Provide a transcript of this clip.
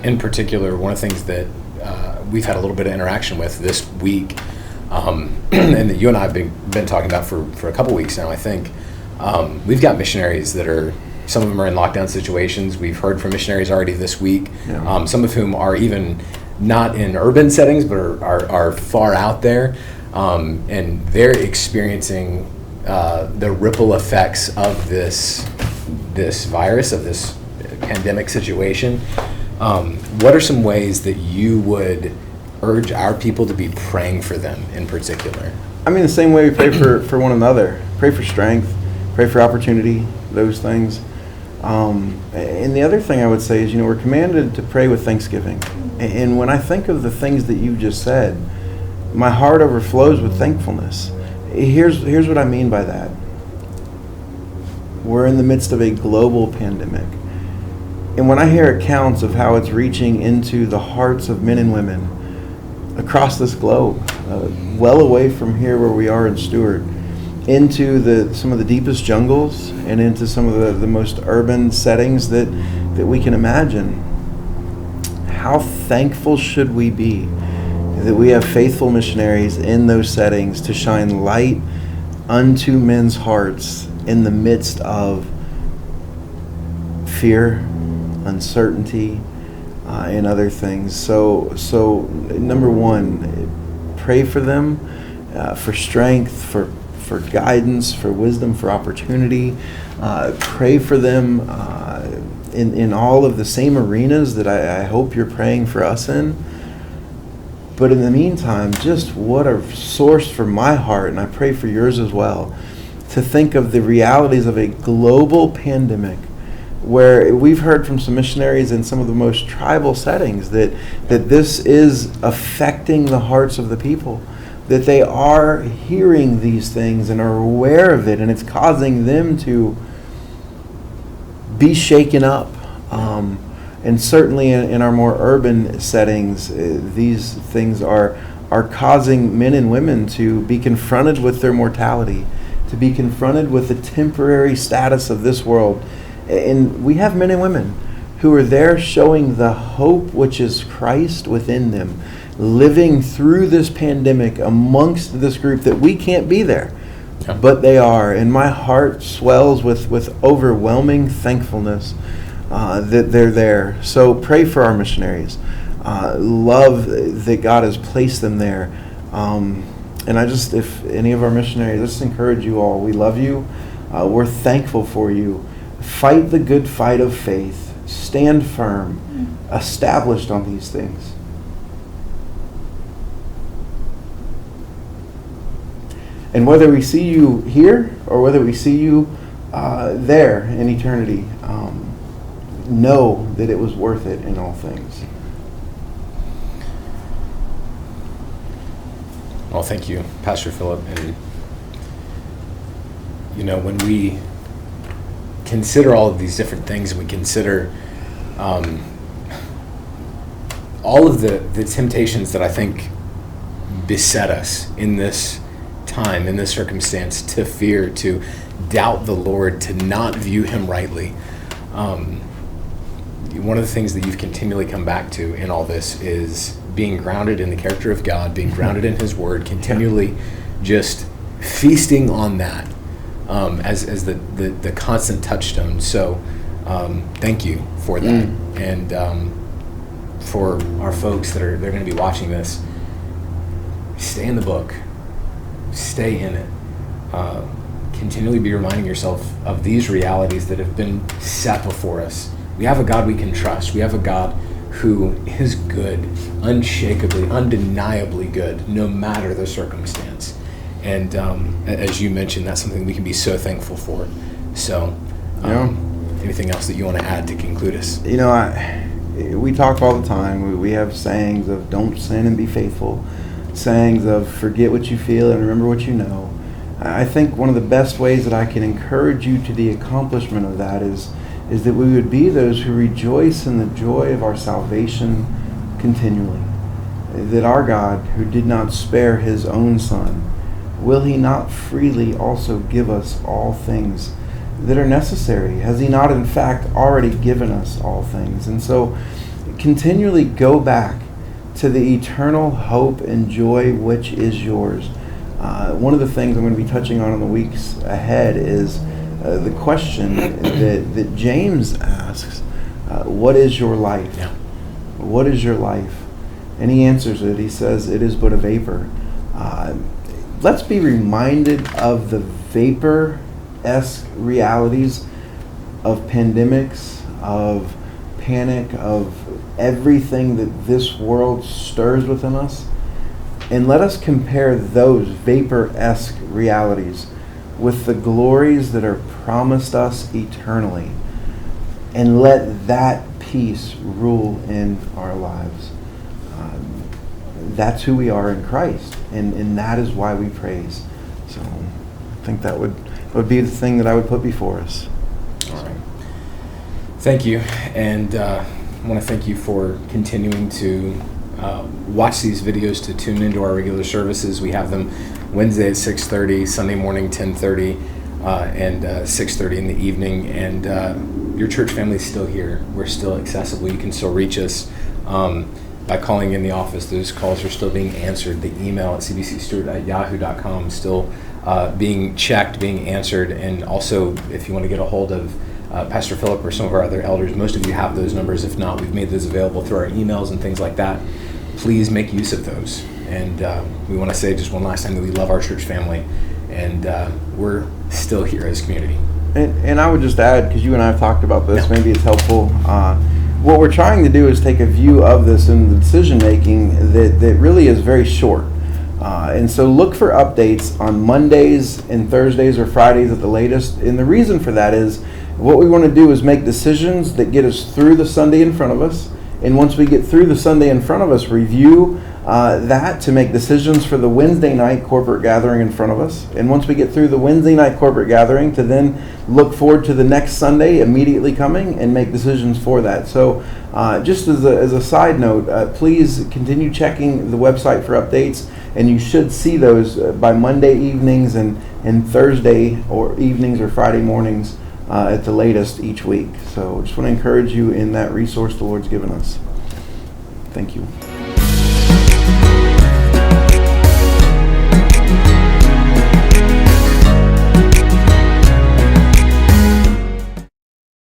in particular, one of the things that we've had a little bit of interaction with this week, and that you and I have been talking about for a couple weeks now, I think, we've got missionaries that are, some of them are in lockdown situations. We've heard from missionaries already this week, some of whom are even not in urban settings, but are far out there, and they're experiencing the ripple effects of this virus, of this pandemic situation. What are some ways that you would urge our people to be praying for them in particular? I mean, the same way we pray for one another. Pray for strength, pray for opportunity, those things. And the other thing I would say is, we're commanded to pray with thanksgiving. And when I think of the things that you just said, my heart overflows with thankfulness. Here's what I mean by that. We're in the midst of a global pandemic. And when I hear accounts of how it's reaching into the hearts of men and women across this globe, well away from here where we are in Stuart, into some of the deepest jungles and into some of the most urban settings that we can imagine, how thankful should we be that we have faithful missionaries in those settings to shine light unto men's hearts in the midst of fear, uncertainty, and other things. So number one, pray for them, for strength, for guidance, for wisdom, for opportunity. Pray for them in all of the same arenas that I hope you're praying for us in. But in the meantime, just what a source for my heart, and I pray for yours as well, to think of the realities of a global pandemic, where we've heard from some missionaries in some of the most tribal settings that this is affecting the hearts of the people, that they are hearing these things and are aware of it, and it's causing them to be shaken up. And certainly in our more urban settings, these things are causing men and women to be confronted with their mortality, to be confronted with the temporary status of this world. And we have men and women who are there showing the hope which is Christ within them, living through this pandemic amongst this group that we can't be there, but they are. And my heart swells with overwhelming thankfulness that they're there. So pray for our missionaries. Love that God has placed them there. And if any of our missionaries, let's encourage you all. We love you. We're thankful for you. Fight the good fight of faith. Stand firm, established on these things. And whether we see you here or whether we see you there in eternity, know that it was worth it in all things. Well, thank you, Pastor Phillip. And when we consider all of these different things, and we consider all of the temptations that I think beset us in this time, in this circumstance, to fear, to doubt the Lord, to not view him rightly. One of the things that you've continually come back to in all this is being grounded in the character of God, being grounded in his word, continually just feasting on that as the constant touchstone. So thank you for that. And for our folks they're going to be watching this, stay in the book, stay in it. Continually be reminding yourself of these realities that have been set before us. We have a God we can trust. We have a God who is good, unshakably, undeniably good, no matter the circumstance. And as you mentioned, that's something we can be so thankful for. So, anything else that you want to add to conclude us? We talk all the time. We have sayings of don't sin and be faithful, sayings of forget what you feel and remember what you know. I think one of the best ways that I can encourage you to the accomplishment of that is that we would be those who rejoice in the joy of our salvation continually. That our God, who did not spare his own Son, will he not freely also give us all things that are necessary? Has he not in fact already given us all things? And so continually go back to the eternal hope and joy which is yours. One of the things I'm going to be touching on in the weeks ahead is the question that James asks, what is your life? Yeah. What is your life? And he answers it. He says, it is but a vapor. Let's be reminded of the vapor-esque realities of pandemics, of panic, of everything that this world stirs within us. And let us compare those vapor-esque realities with the glories that are promised us eternally. And let that peace rule in our lives. That's who we are in Christ. And that is why we praise. So I think that would be the thing that I would put before us. All right. Thank you. And I want to thank you for continuing to watch these videos, to tune into our regular services. We have them Wednesday at 6:30, Sunday morning 10:30, and 6:30 in the evening. And your church family is still here. We're still accessible. You can still reach us by calling in the office. Those calls are still being answered. The email at cbcstuart@yahoo.com still being checked, being answered. And also, if you want to get a hold of Pastor Phillip or some of our other elders, most of you have those numbers. If not, we've made those available through our emails and things like that. Please make use of those. And we want to say just one last time that we love our church family, and we're still here as a community. And I would just add, because you and I have talked about this, maybe it's helpful. What we're trying to do is take a view of this in the decision making that really is very short. And so look for updates on Mondays and Thursdays or Fridays at the latest. And the reason for that is what we want to do is make decisions that get us through the Sunday in front of us. And once we get through the Sunday in front of us, review that to make decisions for the Wednesday night corporate gathering in front of us. And once we get through the Wednesday night corporate gathering, to then look forward to the next Sunday immediately coming and make decisions for that. So just as a side note, please continue checking the website for updates, and you should see those by Monday evenings and Thursday or evenings or Friday mornings at the latest each week. So just want to encourage you in that resource the Lord's given us. Thank you.